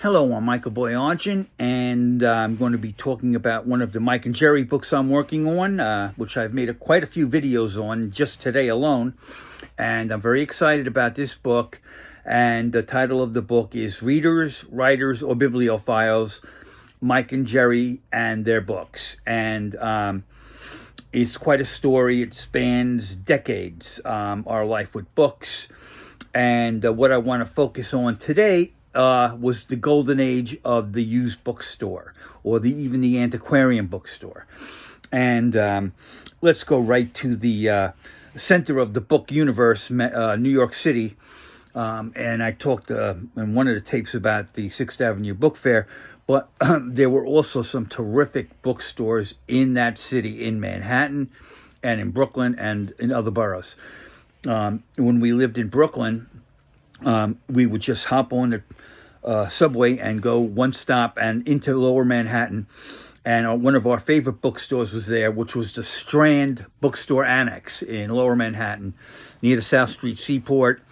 Hello, I'm Michael Boyajian, and I'm going to be talking about one of the Mike and Jerry books I'm working on, which I've made quite a few videos on just today alone. And I'm very excited about this book. And the title of the book is Readers, Writers, or Bibliophiles, Mike and Jerry and Their Books. And it's quite a story. It spans decades, our life with books. And what I want to focus on today was the golden age of the used bookstore, or even the antiquarian bookstore. And let's go right to the center of the book universe, New York City. And I talked in one of the tapes about the 6th Avenue Book Fair, but there were also some terrific bookstores in that city, in Manhattan and in Brooklyn and in other boroughs. When we lived in Brooklyn, we would just hop on the subway and go one stop and into Lower Manhattan. And one of our favorite bookstores was there, which was the Strand Bookstore Annex in Lower Manhattan, near the South Street Seaport.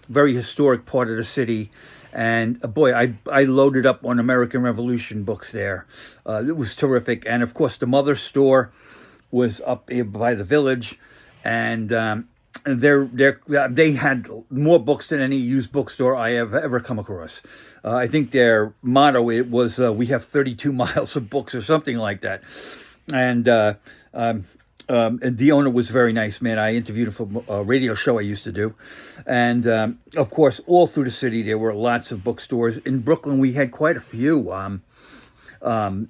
Very historic part of the city. And boy, I loaded up on American Revolution books there. It was terrific. And of course, the Mother store was up by the Village. And they had more books than any used bookstore I have ever come across. I think their motto was "We have 32 miles of books" or something like that. And the owner was a very nice man. I interviewed him for a radio show I used to do. And of course, all through the city there were lots of bookstores. In Brooklyn, we had quite a few. One on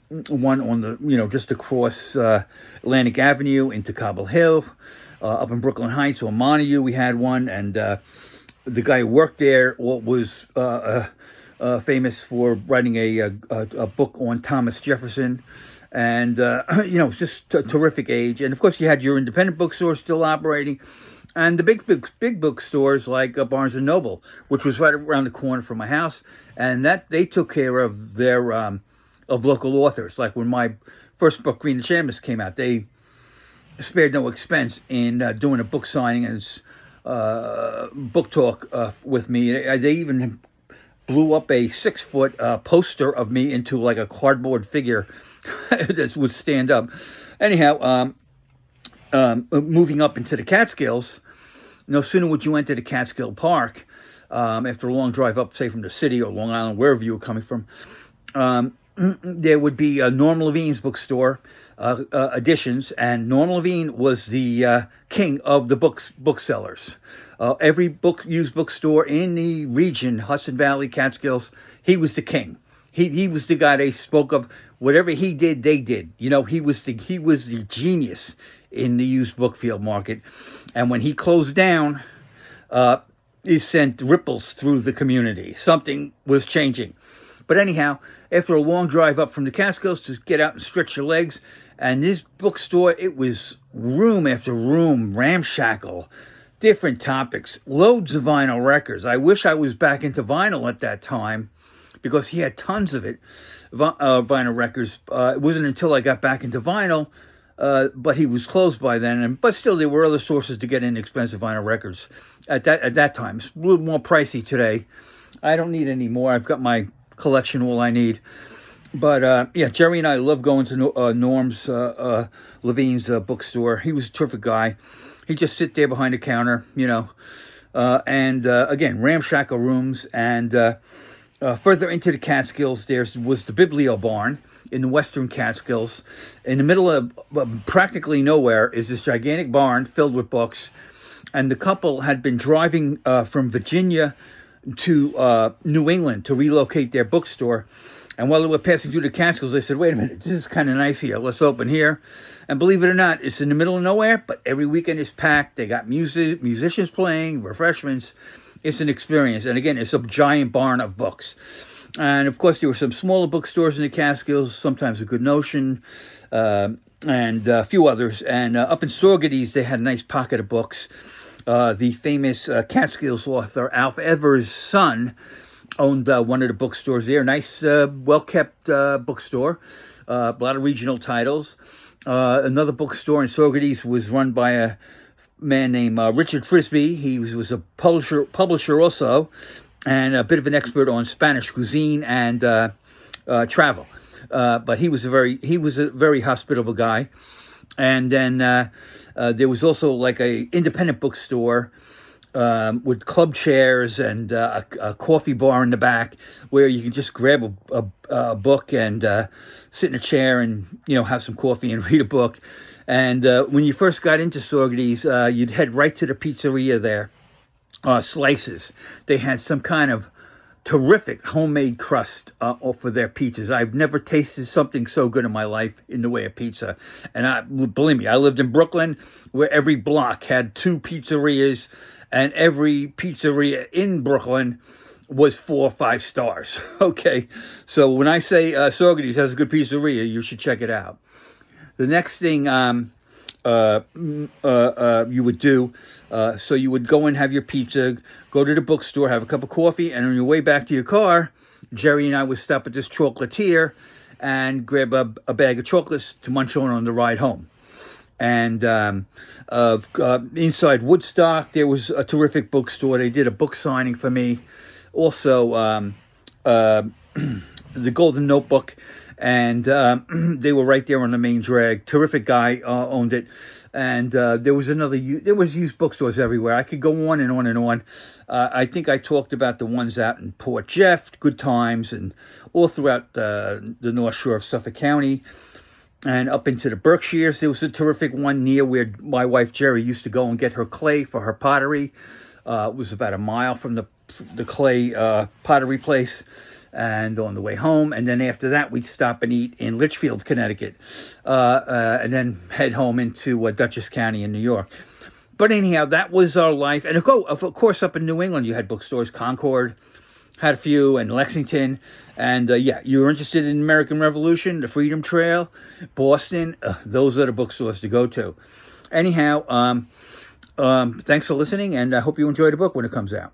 the just across Atlantic Avenue into Cobble Hill. Up in Brooklyn Heights or Montague, we had one, and the guy who worked there was famous for writing a book on Thomas Jefferson, and it's just a terrific age. And of course, you had your independent bookstores still operating, and the big bookstores like Barnes and Noble, which was right around the corner from my house, and that they took care of their of local authors. Like when my first book, Green Enchantments, came out, they spared no expense in doing a book signing and book talk with me. They even blew up a 6-foot poster of me into like a cardboard figure that would stand up. Anyhow, moving up into the Catskills, no sooner would you enter the Catskill Park, after a long drive up, say, from the city or Long Island, wherever you were coming from, there would be Norm Levine's bookstore, Editions, and Norm Levine was the king of the booksellers. Every used bookstore in the region, Hudson Valley, Catskills, he was the king. He was the guy they spoke of. Whatever he did, they did. He was the genius in the used book field market. And when he closed down, it sent ripples through the community. Something was changing. But anyhow, after a long drive up from the Catskills to get out and stretch your legs, and this bookstore, it was room after room, ramshackle, different topics, loads of vinyl records. I wish I was back into vinyl at that time, because he had tons of it, vinyl records. It wasn't until I got back into vinyl, but he was closed by then. But still, there were other sources to get inexpensive vinyl records at that time. It's a little more pricey today. I don't need any more. I've got my collection, all I need. But Jerry and I love going to Norm's Levine's bookstore. He was a terrific guy. He'd just sit there behind the counter, and again, ramshackle rooms. And further into the Catskills, there was the Biblio Barn in the western Catskills. In the middle of practically nowhere is this gigantic barn filled with books. And the couple had been driving from Virginia to New England to relocate their bookstore. And while they were passing through the Catskills, they said, wait a minute, this is kind of nice here. Let's open here. And believe it or not, it's in the middle of nowhere, but every weekend is packed. They got musicians playing, refreshments. It's an experience. And again, it's a giant barn of books. And of course, there were some smaller bookstores in the Catskills, sometimes a Good Notion, and a few others. And up in Saugerties, they had a nice pocket of books. The famous Catskills author Alf Evers' son owned one of the bookstores there. Nice, well-kept bookstore. A lot of regional titles. Another bookstore in Saugerties was run by a man named Richard Frisbee. He was a publisher also. and a bit of an expert on Spanish cuisine and travel. But he was a very hospitable guy. And then there was also like a independent bookstore with club chairs and a coffee bar in the back where you can just grab a book and sit in a chair and have some coffee and read a book. And when you first got into Sorgeties, you'd head right to the pizzeria there. Slices. They had some kind of terrific homemade crust for their pizzas. I've never tasted something so good in my life in the way of pizza. And believe me, I lived in Brooklyn where every block had 2 pizzerias, and every pizzeria in Brooklyn was 4 or 5 stars. Okay, so when I say Sorgeties has a good pizzeria, you should check it out. The next thing you would do, so you would go and have your pizza, go to the bookstore, have a cup of coffee, and on your way back to your car, Jerry and I would stop at this chocolatier and grab a bag of chocolates to munch on the ride home. And inside Woodstock, there was a terrific bookstore. They did a book signing for me. Also, the Golden Notebook, and they were right there on the main drag. Terrific guy owned it. And there was used bookstores everywhere. I could go on and on and on. I think I talked about the ones out in Port Jeff, Good Times, and all throughout the North Shore of Suffolk County. And up into the Berkshires, there was a terrific one near where my wife Jerry used to go and get her clay for her pottery. It was about a mile from the clay pottery place, and on the way home. And then after that, we'd stop and eat in Litchfield, Connecticut, and then head home into Dutchess County in New York. But anyhow, that was our life. And of course, up in New England, you had bookstores. Concord had a few, and Lexington. And you were interested in the American Revolution, the Freedom Trail, Boston. Those are the bookstores to go to. Anyhow, thanks for listening, and I hope you enjoy the book when it comes out.